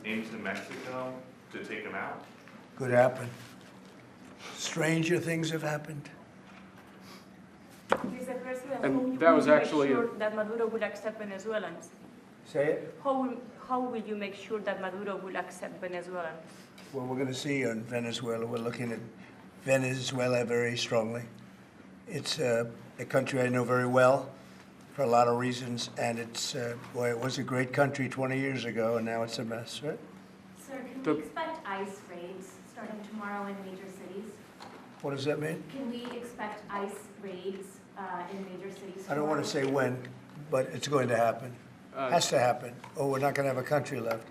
into Mexico to take them out? Could happen. Stranger things have happened. Mr. President, And that was actually make sure that Maduro will accept Venezuelans? Say it. How will you make sure that Maduro will accept Venezuelans? Well, we're going to see on Venezuela. We're looking at Venezuela very strongly. It's a country I know very well for a lot of reasons, and it's, boy, it was a great country 20 years ago, and now it's a mess, right? Sir, can we expect ICE raids starting tomorrow in major cities? What does that mean? Can we expect ICE raids in major cities? I don't want to say when, but it's going to happen. Has to happen, or we're not going to have a country left.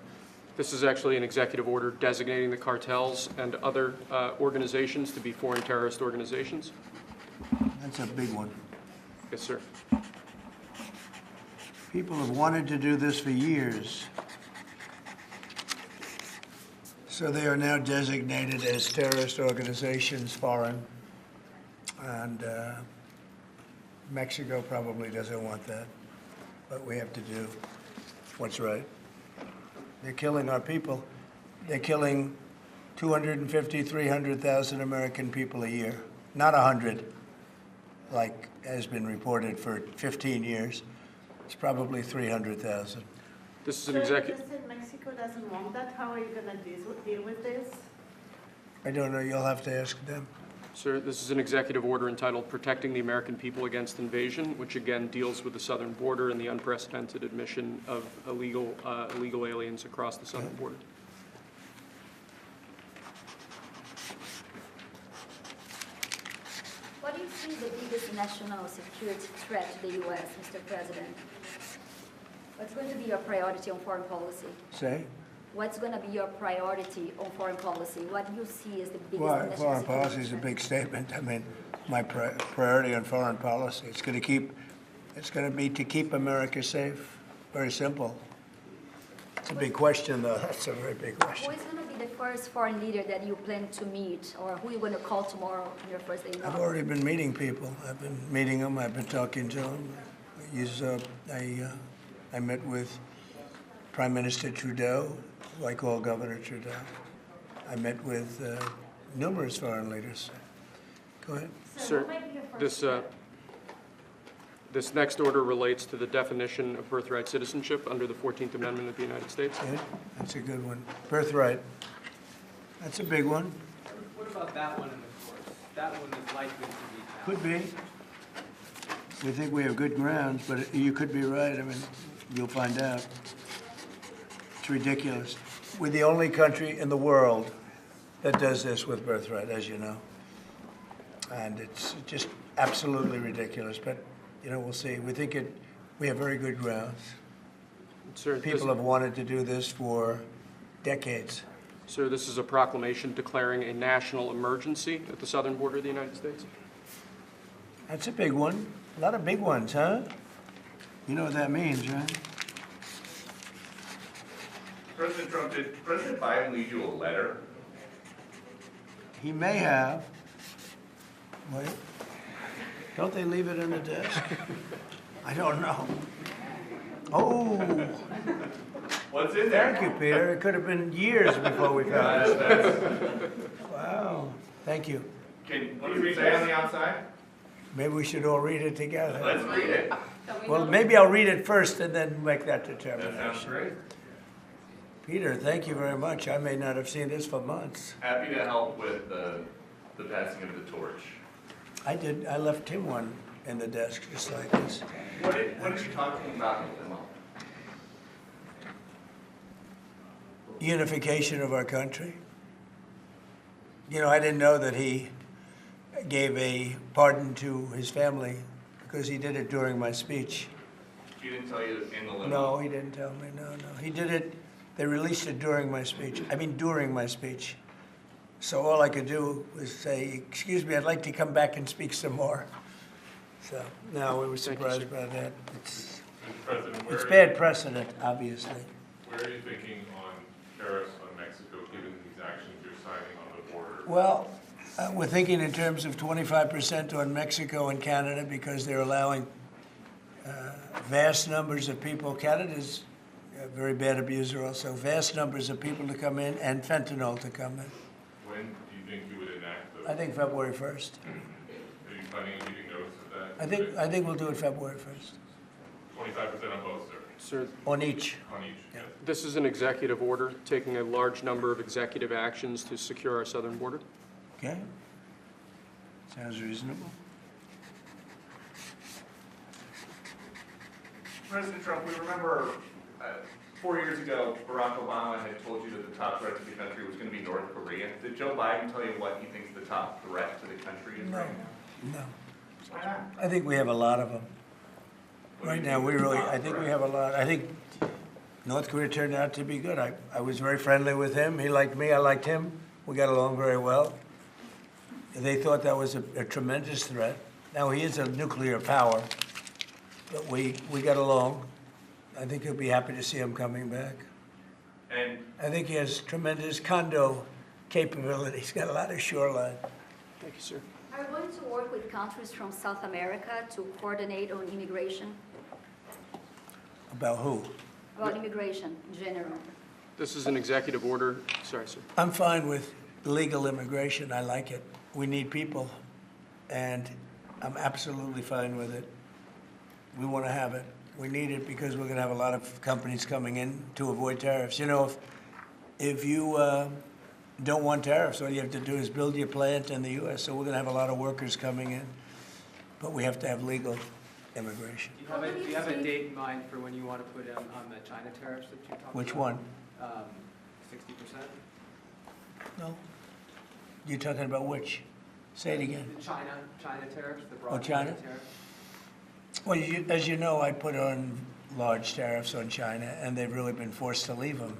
This is actually an executive order designating the cartels and other organizations to be foreign terrorist organizations. That's a big one. Yes, sir. People have wanted to do this for years. So they are now designated as terrorist organizations, foreign. And Mexico probably doesn't want that. But we have to do what's right. They're killing our people. They're killing 250, 300,000 American people a year. Not 100, like has been reported for 15 years. It's probably 300,000. This is an So executive. you just said Mexico doesn't want that. How are you going to deal with this? I don't know. You'll have to ask them. Sir, this is an executive order entitled Protecting the American People Against Invasion, which again deals with the southern border and the unprecedented admission of illegal aliens across the southern border. What do you see the biggest national security threat to the U.S., Mr. President? What's going to be your priority on foreign policy? Say? What's going to be your priority on foreign policy? What do you see as the biggest Well, national foreign security policy is a threat? big statement. I mean, my priority on foreign policy, it's going to be to keep America safe. Very simple. It's a big question, though. That's a very big Who question. is going to be the first foreign leader that you plan to meet, or who are you going to call tomorrow on your first day in I've office? already been meeting people. I've been meeting them. I've been talking to them. I met with Prime Minister Trudeau, who I call Governor Trudeau. I met with numerous foreign leaders. Go ahead. Sir, what might be your first step? this next order relates to the definition of birthright citizenship under the 14th Amendment of the United States. Yeah, that's a good one. Birthright. That's a big one. What about that one in the course? That one is likely to be passed. Could be. We think we have good grounds, but you could be right. I mean, you'll find out. It's ridiculous. We're the only country in the world that does this with birthright, as you know. And it's just absolutely ridiculous. But, you know, we'll see. We have very good grounds. Sir, People have wanted to do this for decades. Sir, this is a proclamation declaring a national emergency at the southern border of the United States. That's a big one. A lot of big ones, huh? You know what that means, right? President Trump, did President Biden leave you a letter? He may have. Wait. Don't they leave it in the desk? I don't know. Oh, What's in there? thank you, Peter. It could have been years before we found it. Wow. Thank you. What does it say on the outside? Maybe we should all read it together. Let's read it. Well, maybe I'll read it first and then make that That sounds determination. great. Peter, thank you very much. I may not have seen this for months. Happy to help with the passing of the torch. I did. I left him one in the desk just like this. What are you talking about in the limo? Unification of our country. You know, I didn't know that he gave a pardon to his family because he did it during my speech. He didn't tell you in the limo? No, he didn't tell me. No. He did it. They released it during my speech. During my speech. So all I could do was say, "Excuse me, I'd like to come back and speak some more." So, no, we were surprised by that. President, It's bad precedent, obviously. where are you thinking on tariffs on Mexico, given these actions you're signing on the border? Well, we're thinking in terms of 25% on Mexico and Canada because they're allowing vast numbers of people. Canada's a very bad abuser also. Vast numbers of people to come in and fentanyl to come in. When do you think you would enact those? I think February 1st. Are you planning on giving notice of that? I think we'll do it February 1st. 25% on both, sir, Sir, On each. on each, yes. this is an executive order, taking a large number of executive actions to secure our southern border. Okay? Sounds reasonable. President Trump, we remember 4 years ago, Barack Obama had told you that the top threat to the country was going to be North Korea. Did Joe Biden tell you what he thinks the top threat to the country is right now? No. Why not? I think we have a lot of them. What do Right you now, think we is the really, top I think we threat? have a lot. I think North Korea turned out to be good. I was very friendly with him. He liked me, I liked him. We got along very well. They thought that was a tremendous threat. Now, he is a nuclear power, but we got along. I think he'll be happy to see him coming back. And I think he has tremendous condo capability. He's got a lot of shoreline. Thank you, sir. Are you going to work with countries from South America to coordinate on immigration? About who? About immigration in general? This is an executive order. Sorry, sir. I'm fine with legal immigration. I like it. We need people, and I'm absolutely fine with it. We want to have it. We need it because we're going to have a lot of companies coming in to avoid tariffs. You know, if you don't want tariffs, all you have to do is build your plant in the U.S. So we're going to have a lot of workers coming in, but we have to have legal immigration. Do you have a date in mind for when you want to put in on the China tariffs that you talked about? Which one? 60%? No? You're talking about which? Say it again. The China tariffs, the Oh, broad China? tariffs? Well, as you know, I put on large tariffs on China, and they've really been forced to leave them.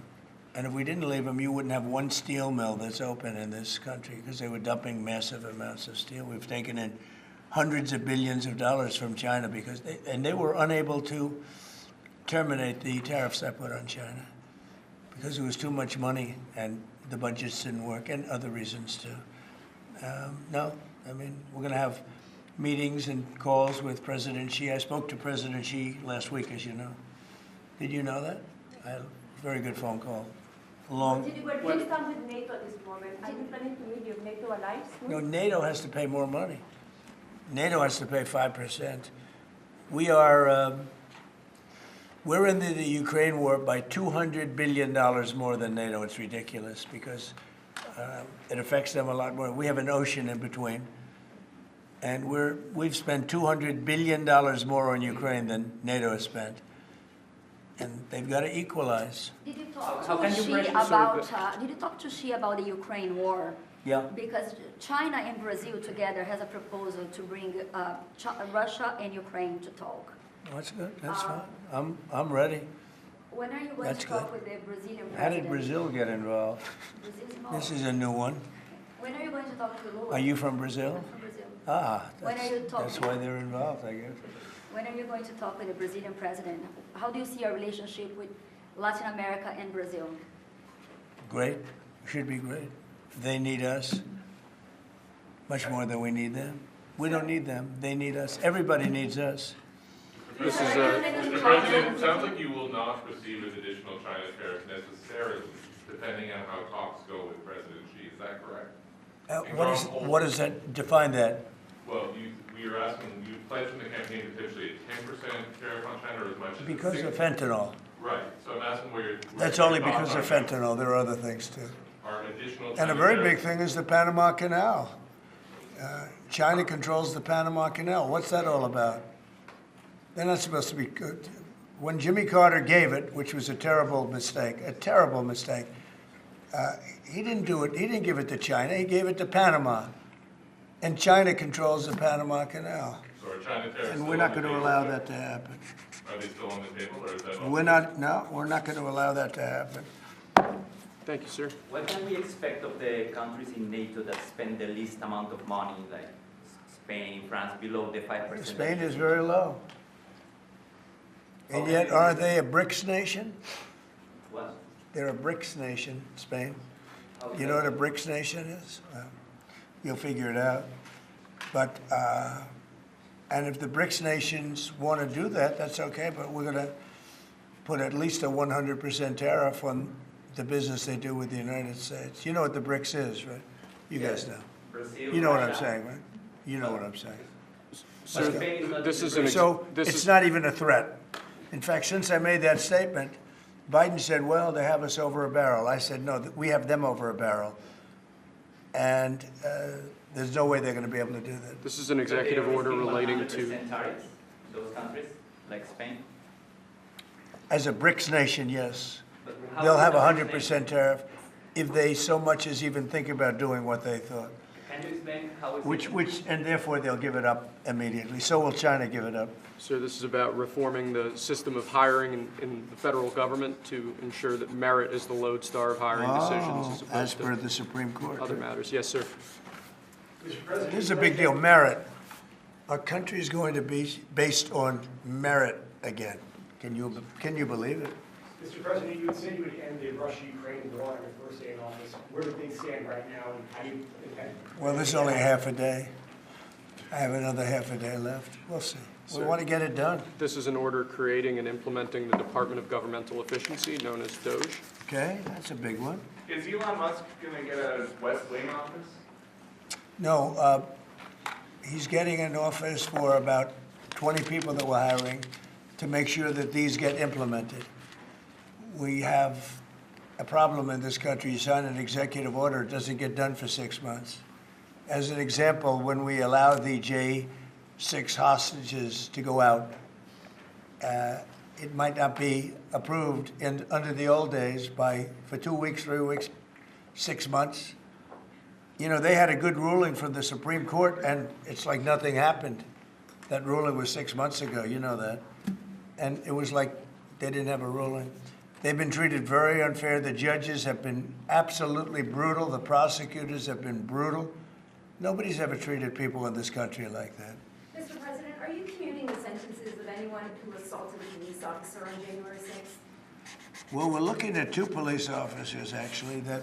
And if we didn't leave them, you wouldn't have one steel mill that's open in this country because they were dumping massive amounts of steel. We've taken in hundreds of billions of dollars from China because they were unable to terminate the tariffs I put on China because there was too much money and the budgets didn't work, and other reasons too. No, I mean, we're going to have meetings and calls with President Xi. I spoke to President Xi last week, as you know. Did you know that? I had a very good phone call. Where do you stand with NATO at this moment? Are you planning to meet your NATO allies? No, NATO has to pay more money. NATO has to pay 5%. We're in the Ukraine war by $200 billion more than NATO. It's ridiculous because it affects them a lot more. We have an ocean in between. And we've spent $200 billion more on Ukraine than NATO has spent. And they've got to equalize. Did you talk How to can you Xi pressure about? Did you talk to Xi about the Ukraine war? Yeah. Because China and Brazil together has a proposal to bring Russia and Ukraine to talk. That's good. That's fine. I'm ready. When are you going That's to talk good. with the Brazilian president? How did Brazil get involved? Brazil's involved. This is a new one. When are you going to talk to Lula? Are you from Brazil? I'm from Brazil. Ah, When are you that's talking? why they're involved, I guess. When are you going to talk with the Brazilian president? How do you see your relationship with Latin America and Brazil? Great. Should be great. They need us much more than we need them. We don't need them. They need us. Everybody needs us. This is Mr. President, it sounds like you will not proceed with additional China tariffs necessarily, depending on how talks go with President Xi. Is that correct? What does that, define that? Well, we are asking, you pledged in the campaign potentially a 10% tariff on China or as much as Because of 60%. fentanyl. Right, so I'm asking where your. That's your only thoughts because of are. fentanyl. There are other things too. Are additional And a China very big tariffs- thing is the Panama Canal. China controls the Panama Canal. What's that all about? They're not supposed to be good. When Jimmy Carter gave it, which was a terrible mistake, he didn't do it. He didn't give it to China. He gave it to Panama. And China controls the Panama Canal. So are China tariffs And still we're not on the going to table? allow that to happen. Are they still on the table or is that? We're not going to allow that to happen. Thank you, sir. What can we expect of the countries in NATO that spend the least amount of money, like Spain, France, below the 5%? Spain is very low. And yet, aren't they a BRICS nation? What? They're a BRICS nation, Spain. How is You that? know what a BRICS nation is? You'll figure it out. But, and if the BRICS nations want to do that, that's okay, but we're going to put at least a 100% tariff on the business they do with the United States. You know what the BRICS is, right? You guys know. Brazil, You know what I'm Russia. saying, right? You know what I'm saying. Sir, Spain is not this in is the an, BRICS. ex- So this it's is, not even a threat. In fact, since I made that statement, Biden said, well, they have us over a barrel. I said, no, we have them over a barrel. And there's no way they're going to be able to do that. this is an So they executive are order risking relating 100% to, tariffs, those countries, like Spain? As a BRICS nation, yes. But how They'll is have a that explained? 100% tariff if they so much as even think about doing what they thought. Can you explain how it's... And therefore they'll give it up immediately. So will China give it up. sir, this is about reforming the system of hiring in the federal government to ensure that merit is the lodestar of hiring decisions as As opposed per to the Supreme Court. other matters. Yes, sir. This is a big deal, merit. Our country is going to be based on merit again. Can you believe it? Mr. President, you had said you would end the Russia-Ukraine war on your first day in office. Where do things stand right now, and how do you intend? Well, this is only half a day. I have another half a day left. We'll see. We Sir. want to get it done, This is an order creating and implementing the Department of Governmental Efficiency, known as DOGE. okay? That's a big one. Is Elon Musk gonna get a West Wing office? No, he's getting an office for about 20 people that we're hiring to make sure that these get implemented. We have a problem in this country. You sign an executive order, it doesn't get done for 6 months. As an example, when we allow the J6 hostages to go out, it might not be approved under the old days for 2 weeks, 3 weeks, 6 months. You know, they had a good ruling from the Supreme Court, and it's like nothing happened. That ruling was 6 months ago, you know that. And it was like they didn't have a ruling. They've been treated very unfair. The judges have been absolutely brutal. The prosecutors have been brutal. Nobody's ever treated people in this country like that. Mr. President, are you commuting the sentences of anyone who assaulted a police officer on January 6th? Well, we're looking at 2 police officers, actually, that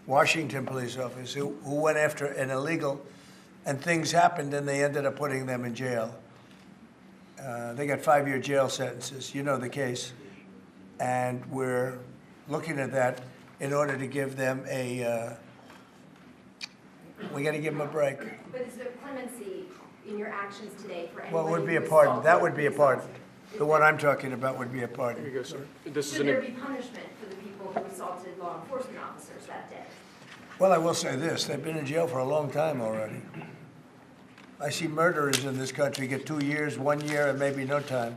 Washington police officers who went after an illegal, and things happened, and they ended up putting them in jail. They got 5-year jail sentences. You know the case. And we're looking at that in order to give them we got to give them a break. But is there clemency in your actions today for anyone? Well, it would be a who pardon. assaulted That a would be a police pardon. officer? The one I'm talking about would be a pardon. Here you go, sir. This is Should there an, be punishment for the people who assaulted law enforcement officers that day? Well, I will say this, they've been in jail for a long time already. I see murderers in this country get 2 years, 1 year, and maybe no time.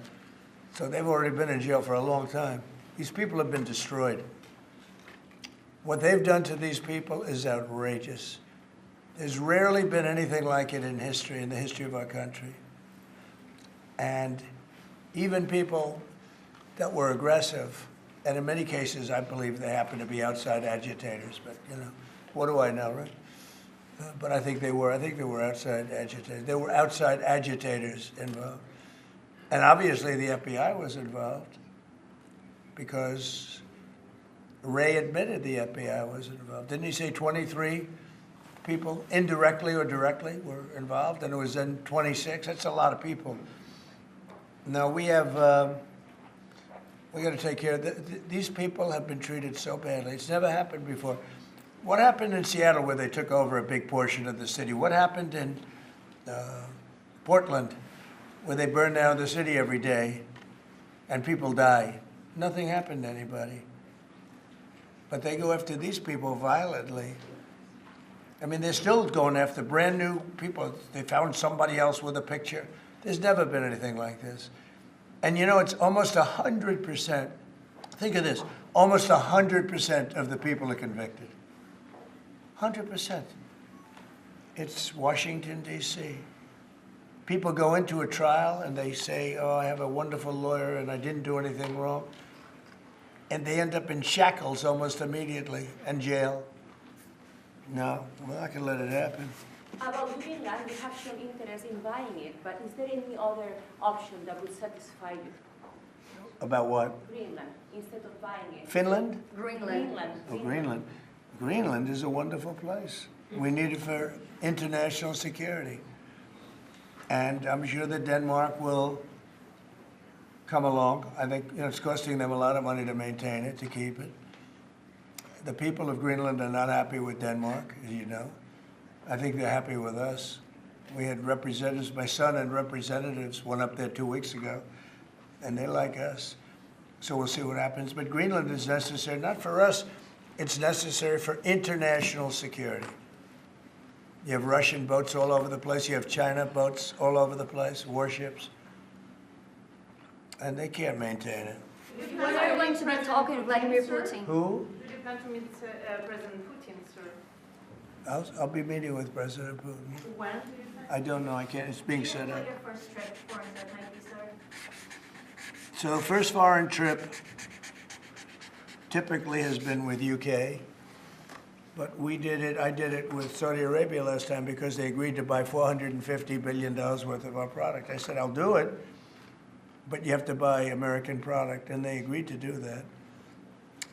So they've already been in jail for a long time. These people have been destroyed. What they've done to these people is outrageous. There's rarely been anything like it in history, in the history of our country. And even people that were aggressive, and in many cases, I believe they happen to be outside agitators, but, you know, what do I know, right? But I think they were outside agitators. There were outside agitators involved. And obviously the FBI was involved because Ray admitted the FBI was involved. Didn't he say 23 people, indirectly or directly, were involved? And it was then 26. That's a lot of people. Now we have, we got to take care of these people have been treated so badly. It's never happened before. What happened in Seattle where they took over a big portion of the city? What happened in Portland where they burn down the city every day and people die? Nothing happened to anybody. But they go after these people violently. I mean, they're still going after brand new people. They found somebody else with a picture. There's never been anything like this. And you know, it's almost 100%. Think of this. Almost 100% of the people are convicted. 100%. It's Washington, D.C. People go into a trial and they say, oh, I have a wonderful lawyer and I didn't do anything wrong. And they end up in shackles almost immediately and jail. No, we're not going to let it happen. About Greenland, you have shown interest in buying it, but is there any other option that would satisfy you? About what? Greenland, instead of buying it. Finland? Greenland. Oh, Greenland. Greenland is a wonderful place. We need it for international security. And I'm sure that Denmark will come along. I think, it's costing them a lot of money to maintain it, to keep it. The people of Greenland are not happy with Denmark, as you know. I think they're happy with us. We had representatives, my son and representatives went up there 2 weeks ago, and they like us. So we'll see what happens. But Greenland is necessary, not for us, it's necessary for international security. You have Russian boats all over the place. You have China boats all over the place, warships. And they can't maintain it. When are you going to be talking to Vladimir Putin? Who? Do you plan to meet President Putin, sir? I'll be meeting with President Putin. When do you think? I don't know, I can't, it's being set up. What your first trip foreign that might be, sir? So the first foreign trip typically has been with UK, but I did it with Saudi Arabia last time because they agreed to buy $450 billion worth of our product. I said, I'll do it, but you have to buy American product, and they agreed to do that.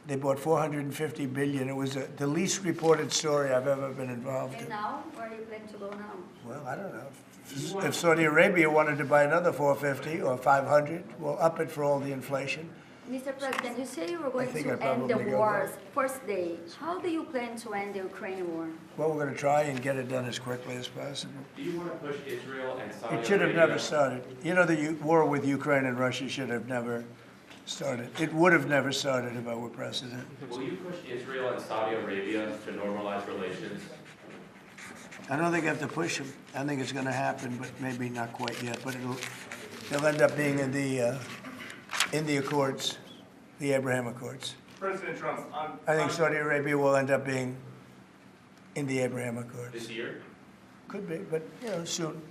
They bought $450 billion. It was the least reported story I've ever been involved And in. now, where are you planning to go now? Well, I don't know. If Saudi Arabia wanted to buy another 450 or 500, we'll up it for all the inflation. Mr. President, you say you were going think to I'd end the probably go wars first day. How do you plan to end the Ukraine war? Well, we're going to try and get it done as quickly as possible. Do you want to push Israel and Saudi Arabia? It should have never started. You know, the war with Ukraine and Russia should have never started. It would have never started if I were president. Will you push Israel and Saudi Arabia to normalize relations? I don't think I have to push them. I think it's going to happen, but maybe not quite yet. But they'll end up being in the Accords, the Abraham Accords. President Trump, I think Saudi Arabia will end up being in the Abraham Accords. This year? Could be, but soon.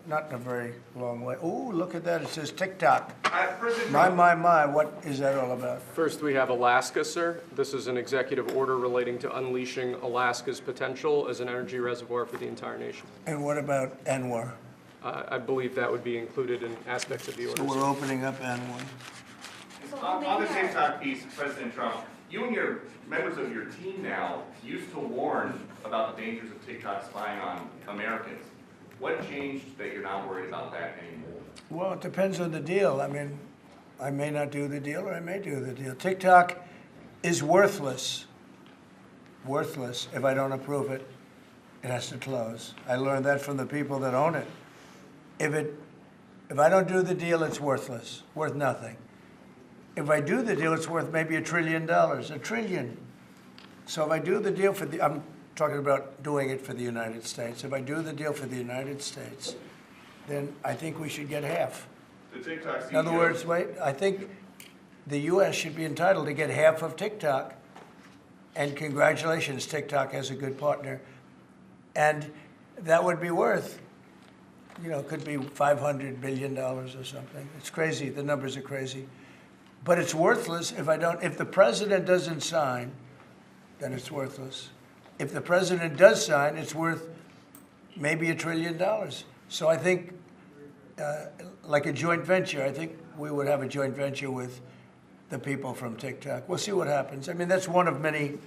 Not in a very long way. Oh, look at that! It says TikTok. President My, Trump, what is that all about? First, we have Alaska, sir. This is an executive order relating to unleashing Alaska's potential as an energy reservoir for the entire nation. And what about Anwar? I believe that would be included in aspects of the order. So we're opening up Anwar. on the TikTok piece, President Trump, you and your members of your team now used to warn about the dangers of TikTok spying on Americans. What changed that you're not worried about that anymore? Well, it depends on the deal. I mean, I may not do the deal or I may do the deal. TikTok is worthless. Worthless if I don't approve it. It has to close. I learned that from the people that own it. If I don't do the deal, it's worthless, worth nothing. If I do the deal, it's worth maybe $1 trillion, $1 trillion. So if I do the deal I'm talking about doing it for the United States. If I do the deal for the United States, then I think we should get half. The TikTok CEO. In other words, I think the U.S. should be entitled to get half of TikTok. And congratulations, TikTok has a good partner. And that would be worth, could be $500 billion or something. It's crazy. The numbers are crazy. But it's worthless if the president doesn't sign, then it's worthless. If the president does sign, it's worth maybe $1 trillion. So I think, like a joint venture, I think we would have a joint venture with the people from TikTok. We'll see what happens. I mean, that's one of many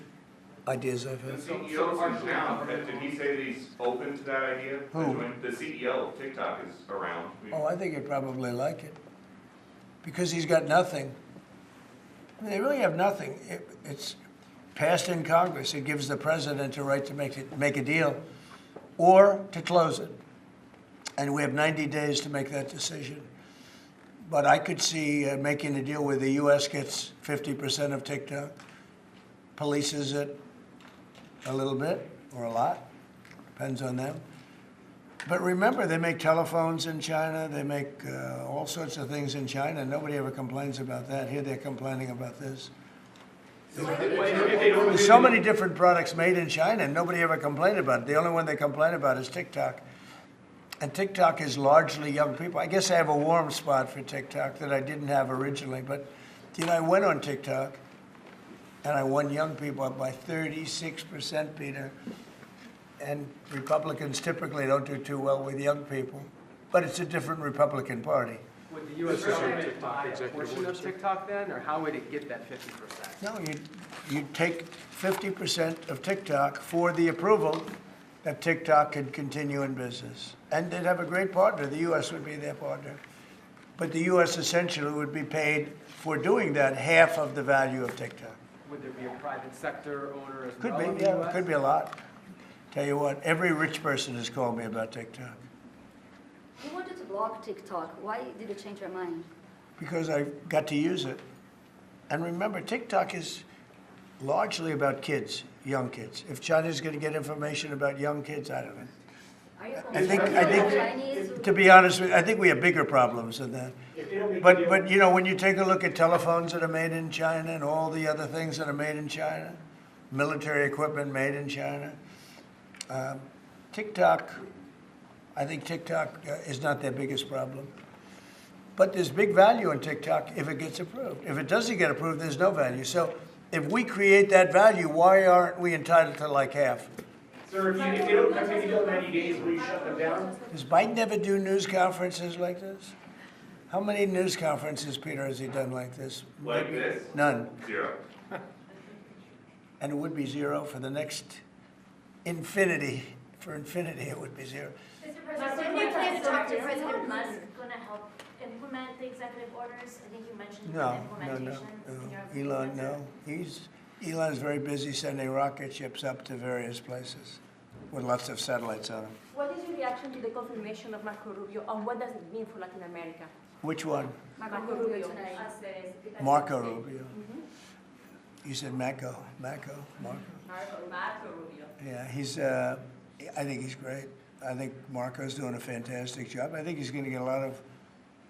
ideas I've had. The CEO is down. Did he say that he's open to that idea? Who? The CEO of TikTok is around. Oh, I think he'd probably like it. Because he's got nothing. I mean, they really have nothing. It's passed in Congress. It gives the president a right to make a deal or to close it. And we have 90 days to make that decision. But I could see making a deal where the U.S. gets 50% of TikTok, polices it a little bit or a lot, depends on them. But remember, they make telephones in China. They make all sorts of things in China. Nobody ever complains about that. Here they're complaining about this. There's so many different products made in China, and nobody ever complained about it. The only one they complain about is TikTok. And TikTok is largely young people. I guess I have a warm spot for TikTok that I didn't have originally. But, I went on TikTok, and I won young people up by 36%, Peter. And Republicans typically don't do too well with young people. But it's a different Republican Party. Would the U.S. government buy a portion of TikTok then, or how would it get that 50%? No, you take 50% of TikTok for the approval that TikTok could continue in business. And they'd have a great partner. The U.S. would be their partner. But the U.S. essentially would be paid for doing that half of the value of TikTok. Would there be a private sector owner as Could well in be, the yeah, US? could be a lot. Tell you what, every rich person has called me about TikTok You wanted to block TikTok. Why did you change your mind? because I got to use it. And remember, TikTok is largely about kids, young kids. If China's going to get information about young kids, I don't know. Are you I think, Chinese? to be honest with you, I think we have bigger problems than that. If they don't make a But, deal- but you know, when you take a look at telephones that are made in China and all the other things that are made in China, military equipment made in China, TikTok, I think TikTok is not their biggest problem. But there's big value in TikTok if it gets approved. If it doesn't get approved, there's no value. So if we create that value, why aren't we entitled to like half? Sir, if they don't make a deal in 90 days, will you shut them down? Does Biden ever do news conferences like this? How many news conferences, Peter, has he done like this? Like this? None. 0. And it would be 0 for the next infinity. For infinity, it would be 0. Mr. President, when do you plan to talk to President Musk going to help implement the executive orders? I think you mentioned No, implementation in your Elon, no. Elon's very busy sending rocket ships up to various places with lots of satellites on them. What is your reaction to the confirmation of Marco Rubio, and what does it mean for Latin America? Which one? Marco Rubio tonight. Marco Rubio. You said Marco. Marco. Rubio. Yeah, I think he's great. I think Marco's doing a fantastic job. I think he's going to get a lot of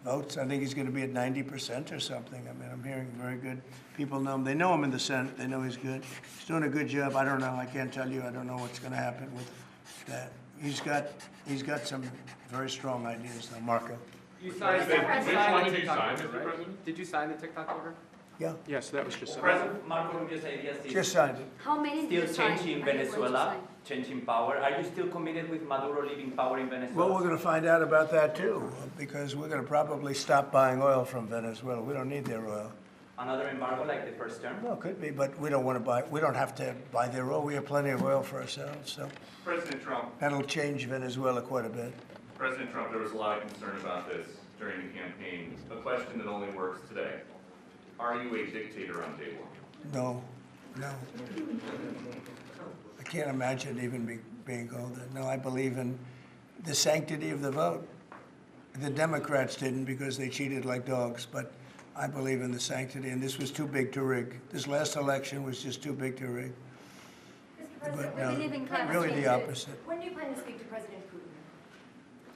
votes. I think he's going to be at 90% or something. I mean, I'm hearing very good. People know him. They know him in the Senate. They know he's good. He's doing a good job. I don't know. I can't tell you. I don't know what's going to happen with that. He's got some very strong ideas, though, Marco. You signed Which one the did you TikTok sign, order, Mr. right? President? Did you sign the TikTok order? Yeah, Yes, that was just signed. President Marco Rubio's ideas is just signed it. How many did still you sign? changing And you're going to Venezuela, sign? changing power. Are you still committed with Maduro leaving power in Venezuela? Well, we're going to find out about that, too, because we're going to probably stop buying oil from Venezuela. We don't need their oil. Another embargo like the first term? No, it could be, but we don't want to buy, we don't have to buy their oil. We have plenty of oil for ourselves, so President Trump, that'll change Venezuela quite a bit. President Trump, there was a lot of concern about this during the campaign. A question that only works today. Are you a dictator on day one? No. I can't imagine even being called that. No, I believe in the sanctity of the vote. The Democrats didn't because they cheated like dogs, but I believe in the sanctity, and this was too big to rig. This last election was just too big to rig. Mr. But President, we live in climate really change. the opposite. when do you plan to speak to President Putin?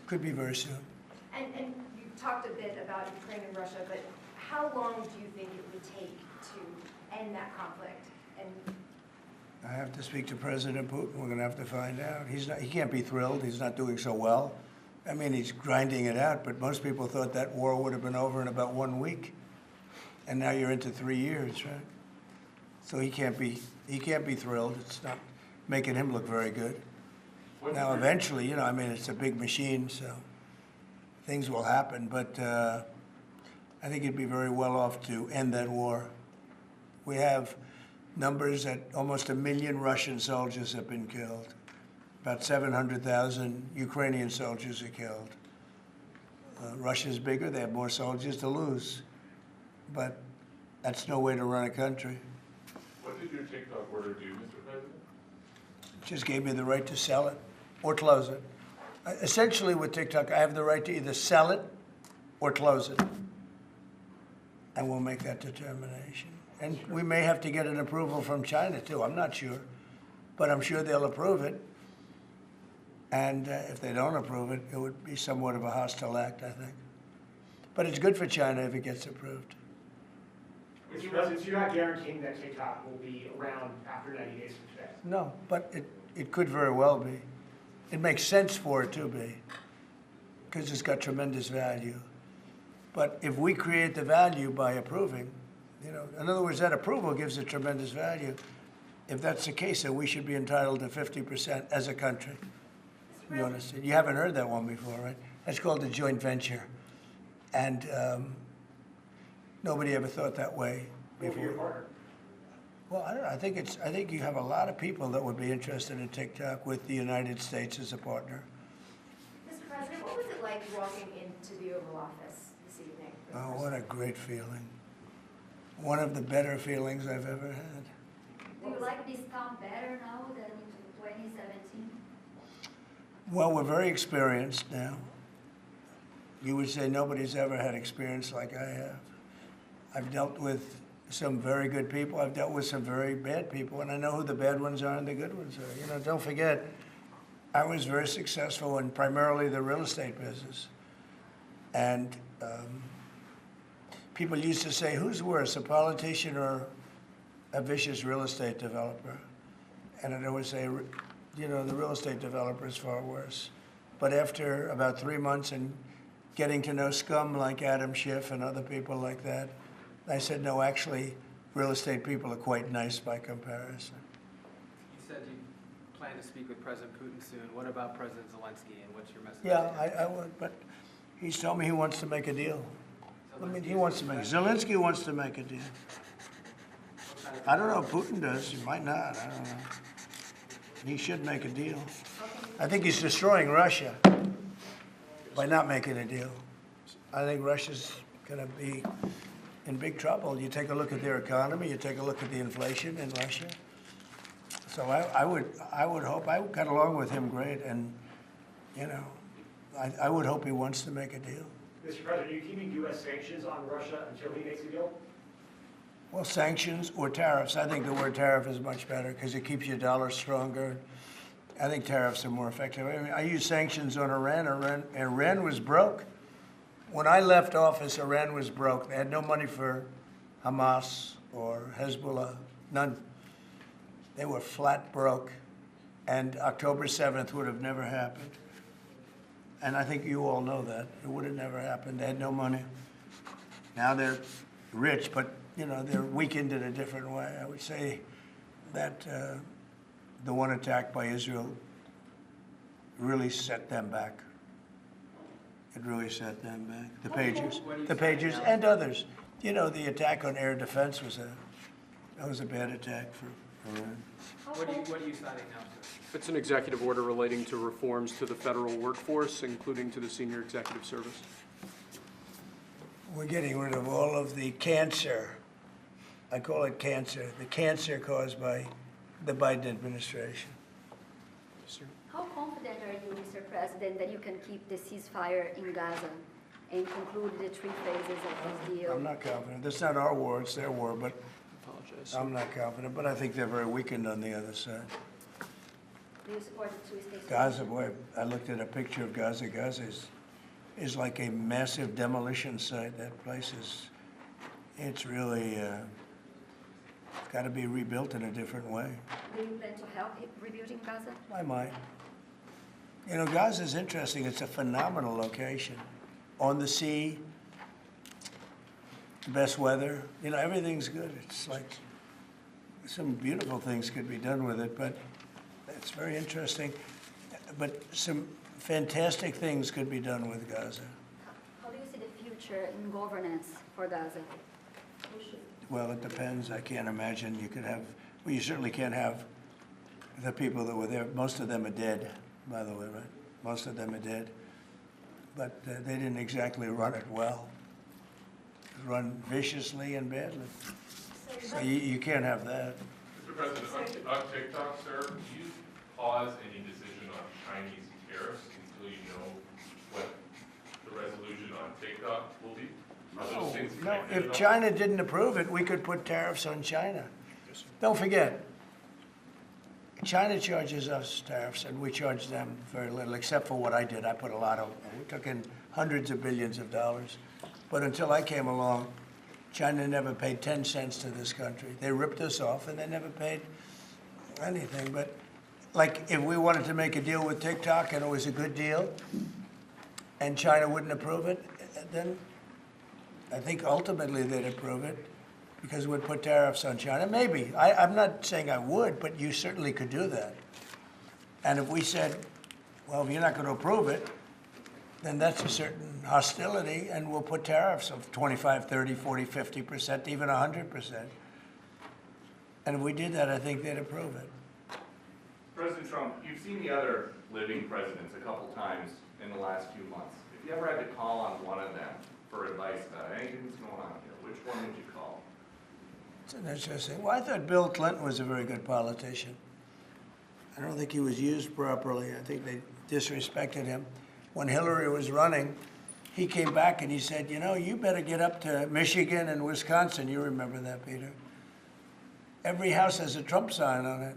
Could be very soon. And you talked a bit about Ukraine and Russia, but how long do you think it would take to end that conflict? And I have to speak to President Putin. We're going to have to find out. He can't be thrilled. He's not doing so well. I mean, he's grinding it out, but most people thought that war would have been over in about 1 week. And now you're into 3 years, right? So he can't be thrilled. It's not making him look very good. Now, eventually, you know, I mean, it's a big machine, so things will happen. But I think he'd be very well off to end that war. We have numbers that almost 1 million Russian soldiers have been killed. About 700,000 Ukrainian soldiers are killed. Russia's bigger. They have more soldiers to lose. But that's no way to run a country. What did your TikTok order do, Mr. President? It just gave me the right to sell it or close it. Essentially, with TikTok, I have the right to either sell it or close it. And we'll make that determination. And we may have to get an approval from China, too. I'm not sure. But I'm sure they'll approve it. And if they don't approve it, it would be somewhat of a hostile act, I think. But it's good for China if it gets approved. Mr. President, so you're not guaranteeing that TikTok will be around after 90 days from today? No, but it could very well be. It makes sense for it to be, because it's got tremendous value. But if we create the value by approving, you know, in other words, that approval gives it tremendous value. If that's the case, then we should be entitled to 50% as a country. You understand? You haven't heard that one before, right? That's called a joint venture. And nobody ever thought that way before. Well, I don't know. I think you have a lot of people that would be interested in TikTok with the United States as a partner. Mr. President, what was it like walking into the Oval Office this evening? Oh, what a great feeling. One of the better feelings I've ever had. Do you like this town better now than in 2017? Well, we're very experienced now. You would say nobody's ever had experience like I have. I've dealt with some very good people. I've dealt with some very bad people, and I know who the bad ones are and the good ones are. You know, don't forget, I was very successful in primarily the real estate business. And people used to say, who's worse, a politician or a vicious real estate developer? And I'd always say, you know, the real estate developer is far worse. But after about 3 months and getting to know scum like Adam Schiff and other people like that, I said, no, actually, real estate people are quite nice by comparison. You said you plan to speak with President Putin soon. What about President Zelensky, and what's your message? Yeah, I would, but he's told me he wants to make a deal. I mean, he wants to make, Zelensky wants to make a deal. I don't know if Putin does, he might not, I don't know. He should make a deal. I think he's destroying Russia by not making a deal. I think Russia's gonna be in big trouble. You take a look at their economy, you take a look at the inflation in Russia. So I would hope, I got along with him great, and, you know, I would hope he wants to make a deal. Mr. President, are you keeping U.S. sanctions on Russia until he makes a deal? Well, sanctions or tariffs. I think the word tariff is much better because it keeps your dollar stronger. I think tariffs are more effective. I mean, I use sanctions on Iran. Iran was broke. When I left office, Iran was broke. They had no money for Hamas or Hezbollah, none. They were flat broke. And October 7th would have never happened. And I think you all know that. It would have never happened. They had no money. Now they're rich, but you know, they're weakened in a different way. I would say that the one attack by Israel really set them back. It really set them back. The Pagers and others. You know, the attack on air defense was a bad attack for Iran. What are you signing now, sir? It's an executive order relating to reforms to the federal workforce, including to the senior executive service. We're getting rid of all of the cancer. I call it cancer. The cancer caused by the Biden administration. How confident are you, Mr. President, that you can keep the ceasefire in Gaza and conclude the 3 phases of this deal? I'm not confident. That's not our war, it's their war, but Apologize. I'm not confident. But I think they're very weakened on the other side. Do you support the 2-state Gaza, solution? boy, I looked at a picture of Gaza. Gaza is like a massive demolition site. That place is, it's really got to be rebuilt in a different way. Do you plan to help rebuilding Gaza? I might. You know, Gaza's interesting. It's a phenomenal location. On the sea, the best weather. You know, everything's good. It's like some beautiful things could be done with it, but it's very interesting. But some fantastic things could be done with Gaza. How do you see the future in governance for Gaza? Well, it depends. I can't imagine you could have, well, you certainly can't have the people that were there. Most of them are dead, by the way, right? Most of them are dead. But they didn't exactly run it well. Run viciously and badly. So you can't have that. Mr. President, on TikTok, sir, do you pause any decision on Chinese tariffs until you know what the resolution on TikTok will be? Are those things No, connected if at all? China didn't approve it, we could put tariffs on China. Don't forget, China charges us tariffs, and we charge them very little, except for what I did. I put a lot of, we took in hundreds of billions of dollars. But until I came along, China never paid 10 cents to this country. They ripped us off, and they never paid anything. But like, if we wanted to make a deal with TikTok, and it was a good deal, and China wouldn't approve it, then I think ultimately they'd approve it because we'd put tariffs on China. Maybe. I'm not saying I would, but you certainly could do that. And if we said, well, if you're not going to approve it, then that's a certain hostility, and we'll put tariffs of 25, 30, 40, 50%, even 100%. And if we did that, I think they'd approve it. President Trump, you've seen the other living presidents a couple times in the last few months. If you ever had to call on one of them for advice about anything that's going on here, which one would you call? It's an interesting, well, I thought Bill Clinton was a very good politician. I don't think he was used properly. I think they disrespected him. When Hillary was running, he came back and he said, you know, you better get up to Michigan and Wisconsin. You remember that, Peter? Every house has a Trump sign on it.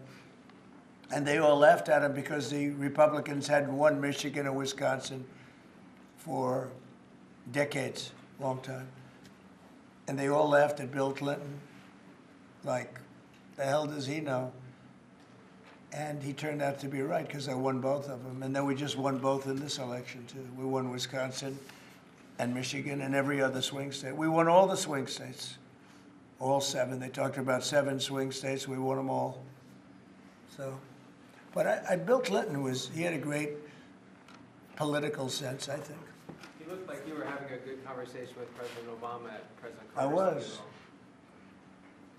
And they all laughed at him because the Republicans hadn't won Michigan or Wisconsin for decades, long time. And they all laughed at Bill Clinton. Like, the hell does he know? And he turned out to be right because I won both of them. And then we just won both in this election, too. We won Wisconsin and Michigan and every other swing state. We won all the swing states, all 7. They talked about 7 swing states. We won them all. So, but Bill Clinton he had a great political sense, I think. You looked like you were having a good conversation with President Obama at President I Carter's was. funeral.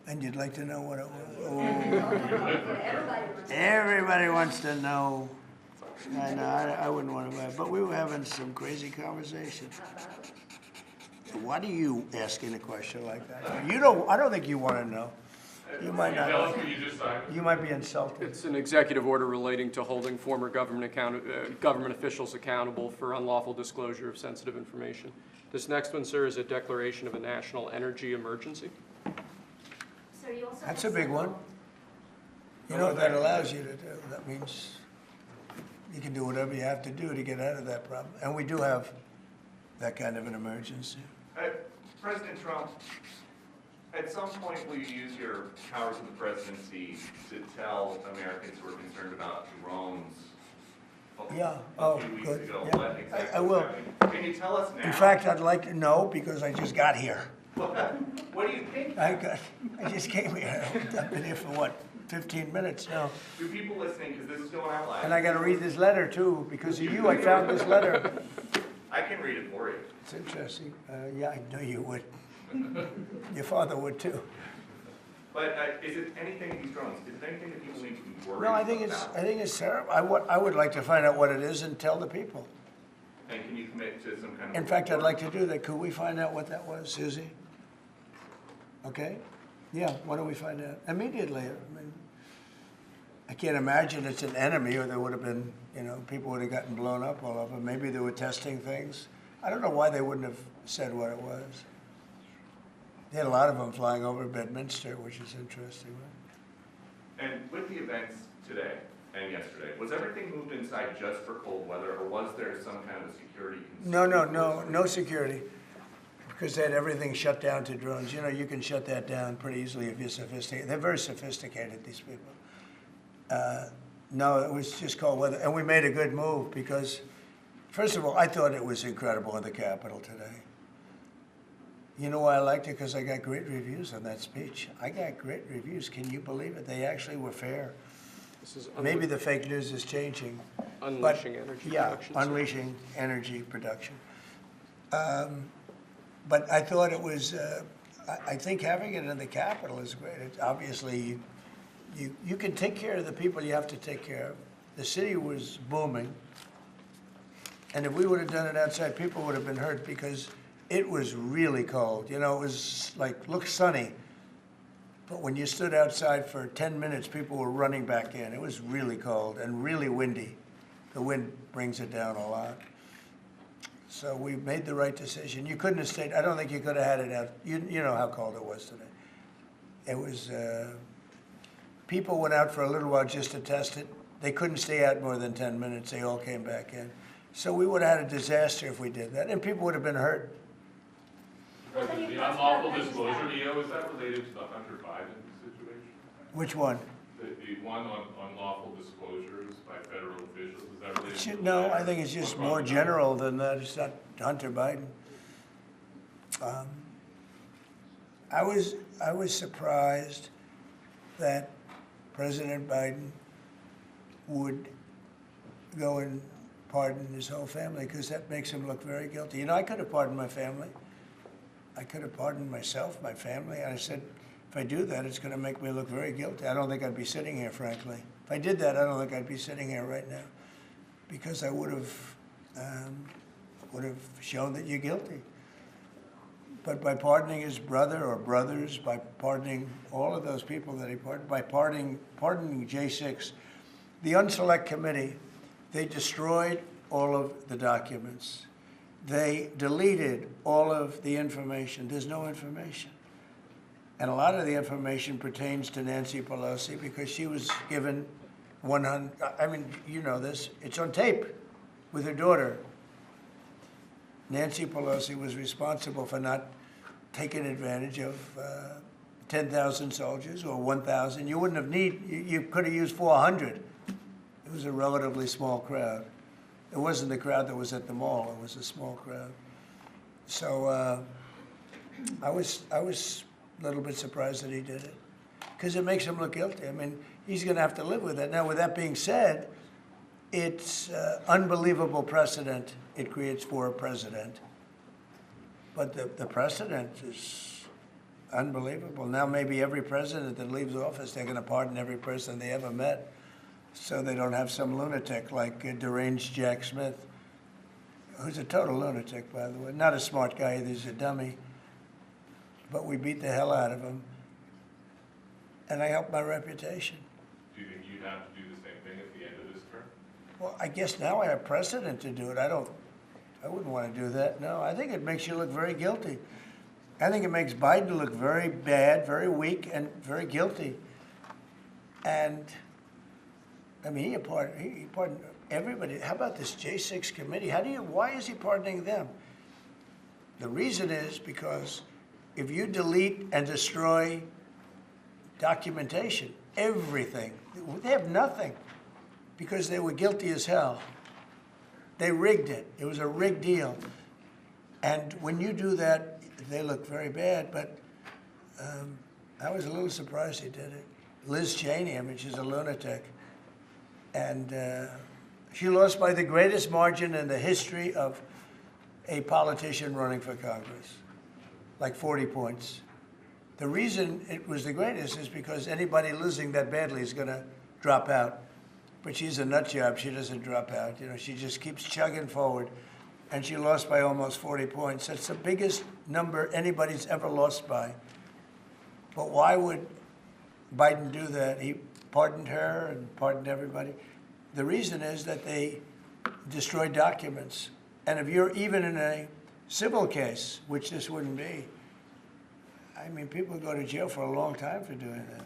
And you'd like to know what it was? Oh. Everybody wants to know. I know, I wouldn't want to, but we were having some crazy conversation. Why do you asking a question like that? I don't think you want to know. You might Can you tell us not. what you just signed? You might be insulted. It's an executive order relating to holding former government officials accountable for unlawful disclosure of sensitive information. This next one, sir, is a declaration of a national energy emergency. Sir, you also That's have a big one. several- You know what that allows you to do? That means you can do whatever you have to do to get out of that problem. And we do have that kind of an emergency. President Trump, at some point, will you use your powers of the presidency to tell Americans who are concerned about drones? Yeah. A Oh, few weeks good. ago, Yeah. what exactly I was will. happening? Can you tell us now? In fact, I'd like to know because I just got here. What do you think? I just came here. I've been here for what, 15 minutes now. Do people listening, because this is going out live. And I got to read this letter too. Because of you, I found this letter. I can read it for you. It's interesting. Yeah, I knew you would. Your father would too. But is it anything, these drones, is it anything that people need to be worried No, about? I think it's terrible. I would like to find out what it is and tell the people. And can you commit to some kind of? In fact, I'd like to do that. Could we find out what that was, Susie? Okay? Yeah, why don't we find out? Immediately. I mean, I can't imagine it's an enemy or there would have been, people would have gotten blown up all over. Maybe they were testing things. I don't know why they wouldn't have said what it was. They had a lot of them flying over Bedminster, which is interesting. Right? And with the events today and yesterday, was everything moved inside just for cold weather, or was there some kind of a security concern? No security. Because they had everything shut down to drones. You can shut that down pretty easily if you're sophisticated. They're very sophisticated, these people. No, it was just cold weather. And we made a good move because, first of all, I thought it was incredible in the Capitol today. You know why I liked it? Because I got great reviews on that speech. I got great reviews. Can you believe it? They actually were fair. This is Maybe the fake news is changing. unleashing energy production. Yeah, unleashing energy production. But I thought it was, I think having it in the Capitol is great. It's obviously, you can take care of the people you have to take care of. The city was booming. And if we would have done it outside, people would have been hurt because it was really cold. It was looked sunny. But when you stood outside for 10 minutes, people were running back in. It was really cold and really windy. The wind brings it down a lot. So we made the right decision. You couldn't have stayed. I don't think you could have had it out. You know how cold it was today. It was, people went out for a little while just to test it. They couldn't stay out more than 10 minutes. They all came back in. So we would have had a disaster if we did that, and people would have been hurt. President, the unlawful disclosure, EO, is that related to the Hunter Biden situation? Which one? The one on unlawful disclosures by federal officials, is that related to? No, I think it's just more general than that. It's not Hunter Biden. I was surprised that President Biden would go and pardon his whole family because that makes him look very guilty. I could have pardoned my family. I could have pardoned myself, my family. And I said, if I do that, it's going to make me look very guilty. I don't think I'd be sitting here, frankly. If I did that, I don't think I'd be sitting here right now because I would have shown that you're guilty. But by pardoning his brother or brothers, by pardoning all of those people that he pardoned, by pardoning J6, the Unselect Committee, they destroyed all of the documents. They deleted all of the information. There's no information. And a lot of the information pertains to Nancy Pelosi because she was given 100, I mean, you know this, it's on tape with her daughter. Nancy Pelosi was responsible for not taking advantage of 10,000 soldiers or 1,000. You wouldn't have you could have used 400. It was a relatively small crowd. It wasn't the crowd that was at the mall. It was a small crowd. So I was a little bit surprised that he did it because it makes him look guilty. I mean, he's going to have to live with it. Now, with that being said, it's unbelievable precedent it creates for a president. But the precedent is unbelievable. Now maybe every president that leaves office, they're going to pardon every person they ever met so they don't have some lunatic like deranged Jack Smith, who's a total lunatic, by the way. Not a smart guy either, he's a dummy. But we beat the hell out of him. And I helped my reputation. Do you think you'd have to do the same thing at the end of this term? Well, I guess now I have precedent to do it. I wouldn't want to do that, no. I think it makes you look very guilty. I think it makes Biden look very bad, very weak, and very guilty. And, I mean, he pardoned everybody. How about this J6 committee? Why is he pardoning them? The reason is because if you delete and destroy documentation, everything, they have nothing because they were guilty as hell. They rigged it. It was a rigged deal. And when you do that, they look very bad, but I was a little surprised he did it. Liz Cheney, I mean, she's a lunatic. And she lost by the greatest margin in the history of a politician running for Congress, like 40 points. The reason it was the greatest is because anybody losing that badly is going to drop out. But she's a nut job. She doesn't drop out. You know, she just keeps chugging forward. And she lost by almost 40 points. That's the biggest number anybody's ever lost by. But why would Biden do that? He pardoned her and pardoned everybody. The reason is that they destroyed documents. And if you're even in a civil case, which this wouldn't be, I mean, people go to jail for a long time for doing that.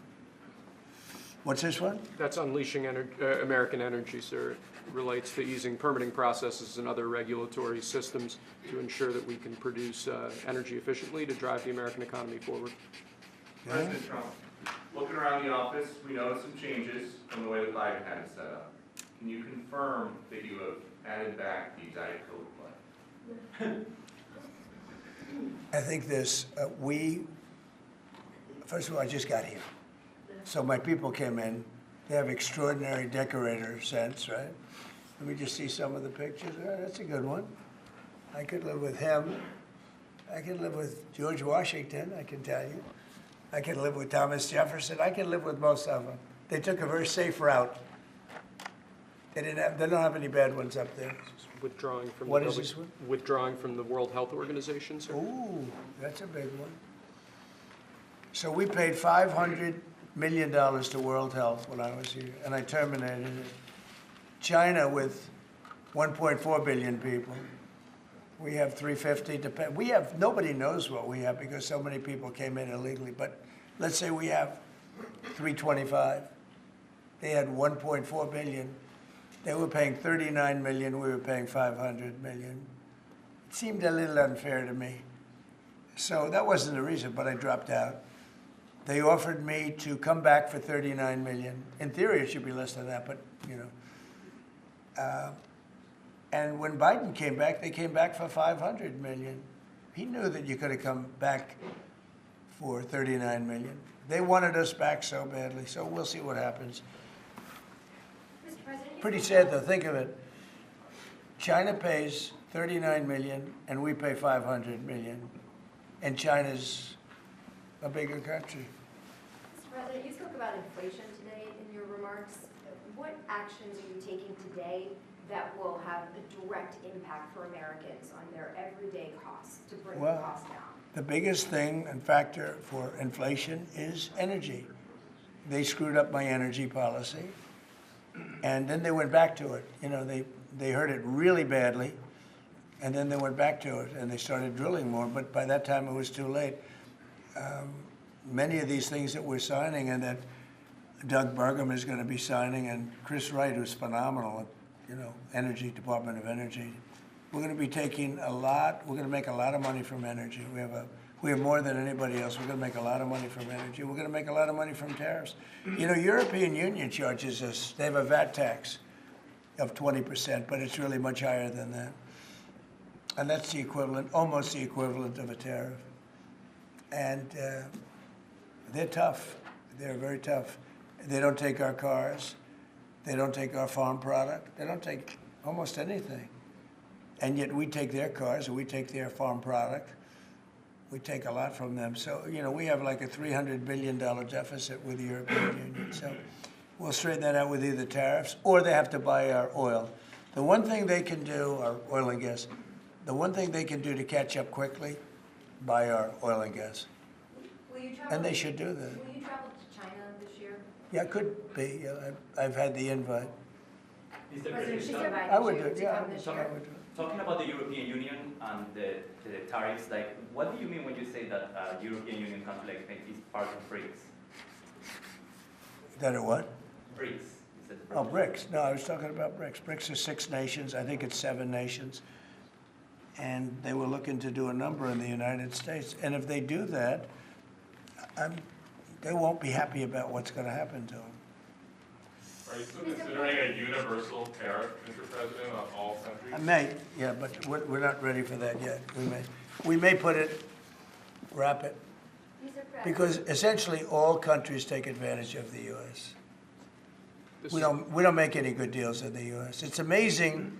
What's this one? That's Unleashing American Energy, sir. It relates to easing permitting processes and other regulatory systems to ensure that we can produce energy efficiently to drive the American economy forward. Yeah. President Trump, looking around the office, we noticed some changes from the way that Biden had it set up. Can you confirm that you have added back the Diet Coke play? I think this, first of all, I just got here. So my people came in. They have extraordinary decorator sense, right? Let me just see some of the pictures. Oh, that's a good one. I could live with him. I could live with George Washington, I can tell you. I could live with Thomas Jefferson. I could live with most of them. They took a very safe route. They don't have any bad ones up there. Withdrawing from What is this one? Withdrawing from the World Health Organization, sir. Ooh, that's a big one. So we paid $500 million to World Health when I was here, and I terminated it. China with 1.4 billion people. We have 350 to pay. We have, nobody knows what we have because so many people came in illegally, but let's say we have 325. They had 1.4 billion. They were paying 39 million, we were paying 500 million. It seemed a little unfair to me. So that wasn't the reason, but I dropped out. They offered me to come back for 39 million. In theory, it should be less than that, but, you know. And when Biden came back, they came back for 500 million. He knew that you could have come back for 39 million. They wanted us back so badly, so we'll see what happens. Mr. President, Pretty sad though, think of it. China pays 39 million and we pay 500 million. And China's a bigger country. Mr. President, you spoke about inflation today in your remarks. What actions are you taking today that will have a direct impact for Americans on their everyday costs to bring the costs down? The biggest thing and factor for inflation is energy. They screwed up my energy policy, and then they went back to it. You know, they hurt it really badly, and then they went back to it, and they started drilling more, but by that time it was too late. Many of these things that we're signing and that Doug Burgum is going to be signing, and Chris Wright, who's phenomenal, you know, Energy, Department of Energy, we're going to be taking a lot, we're going to make a lot of money from energy. We have more than anybody else. We're going to make a lot of money from energy. We're going to make a lot of money from tariffs. You know, European Union charges us, they have a VAT tax of 20%, but it's really much higher than that. And that's the equivalent, almost the equivalent of a tariff. And they're tough. They're very tough. They don't take our cars. They don't take our farm product. They don't take almost anything. And yet we take their cars and we take their farm product. We take a lot from them. So, you know, we have like a $300 billion deficit with the European Union. So we'll straighten that out with either tariffs or they have to buy our oil. The one thing they can do, our oil and gas, the one thing they can do to catch up quickly, buy our oil and gas. Will you travel? And they should do that. Will you travel to China this year? Yeah, it could be. Yeah, I've had the invite. Mr. President Xi President, I would do it, to yeah. come this year? I would do it. talking about the European Union and the tariffs, like, what do you mean when you say that European Union country like Spain is part of BRICS? That are what? BRICS. You said the Oh, BRICS. No, I was talking about BRICS. BRICS are 6 nations. I think it's 7 nations. And they were looking to do a number in the United States. And if they do that, they won't be happy about what's going to happen to them. Are you still considering a universal tariff, Mr. President, on all countries? I may, yeah, but we're not ready for that yet. We may put it, wrap it, Mr. President. because essentially all countries take advantage of the U.S. We don't make any good deals in the U.S. It's amazing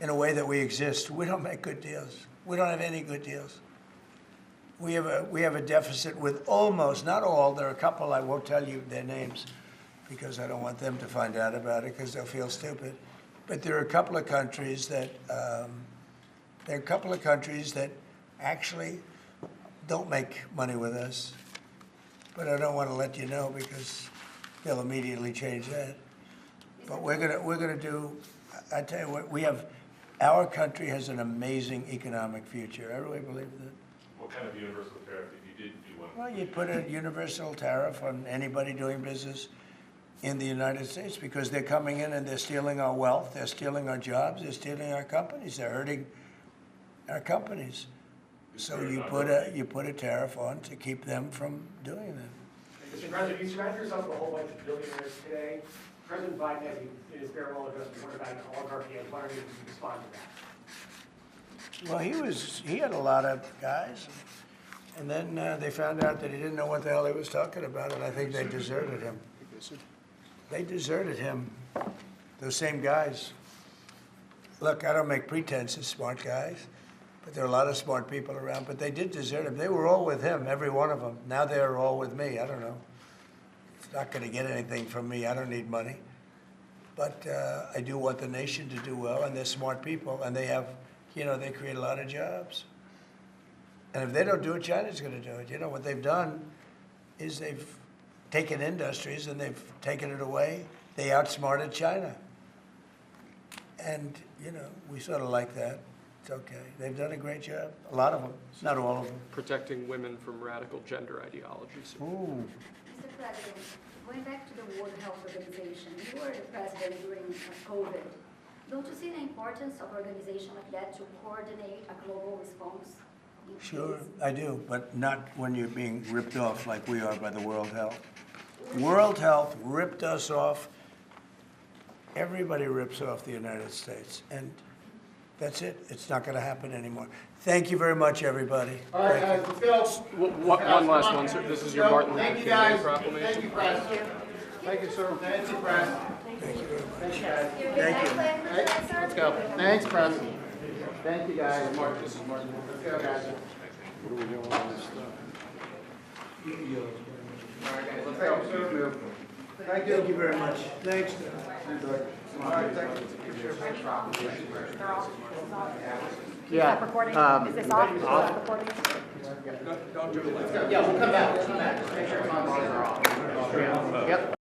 in a way that we exist. We don't make good deals. We don't have any good deals. We have a deficit with almost, not all, there are a couple, I won't tell you their names because I don't want them to find out about it because they'll feel stupid. But there are a couple of countries that, actually don't make money with us. But I don't want to let you know because they'll immediately change that. But we're gonna do, I tell you what, our country has an amazing economic future. I really believe that. What kind of universal tariff if you did do one? Well, you'd put a universal tariff on anybody doing business in the United States because they're coming in and they're stealing our wealth, they're stealing our jobs, they're stealing our companies, they're hurting our companies. So you put a tariff on to keep them from doing that. Mr. President, you surrounded yourself with a whole bunch of billionaires today. President Biden, as in his farewell address, warned about an oligarchy. I was wondering if you could respond to that. Well, he had a lot of guys, and then they found out that he didn't know what the hell he was talking about, and I think they deserted him. They deserted him, those same guys. Look, I don't make pretenses, smart guys, but there are a lot of smart people around, but they did desert him. They were all with him, every one of them. Now they're all with me, I don't know. It's not gonna get anything from me, I don't need money. But I do want the nation to do well, and they're smart people, and they have, they create a lot of jobs. And if they don't do it, China's gonna do it. You know, what they've done is they've taken industries and they've taken it away. They outsmarted China. And, we sort of like that. It's okay. They've done a great job. A lot of them, not all of them. Protecting women from radical gender ideologies. Ooh. Mr. President, going back to the World Health Organization, you were the president during COVID. Don't you see the importance of organization like that to coordinate a global response? Sure, I do, but not when you're being ripped off like we are by the World Health. World Health ripped us off. Everybody rips off the United States, and that's it. It's not going to happen anymore. Thank you very much, everybody. All right, guys, let's go. One last one, sir. This is your Martin Luther King Day proclamation. Thank you, Press. Thank you, sir. Thank you, Press. Thank you very much. Thank you, guys. Thank you. Hey, let's go. Thanks, Press. Thank you, guys. Martin, this is Martin. Let's go, guys. What are we doing on this stuff? All right, guys, let's go. Sir. Thank you very much. Thanks. All right, thank you. Yeah. Recording? Is this off? Recording? Don't do it. Yeah, we'll come back, Just make sure your are off. Yep.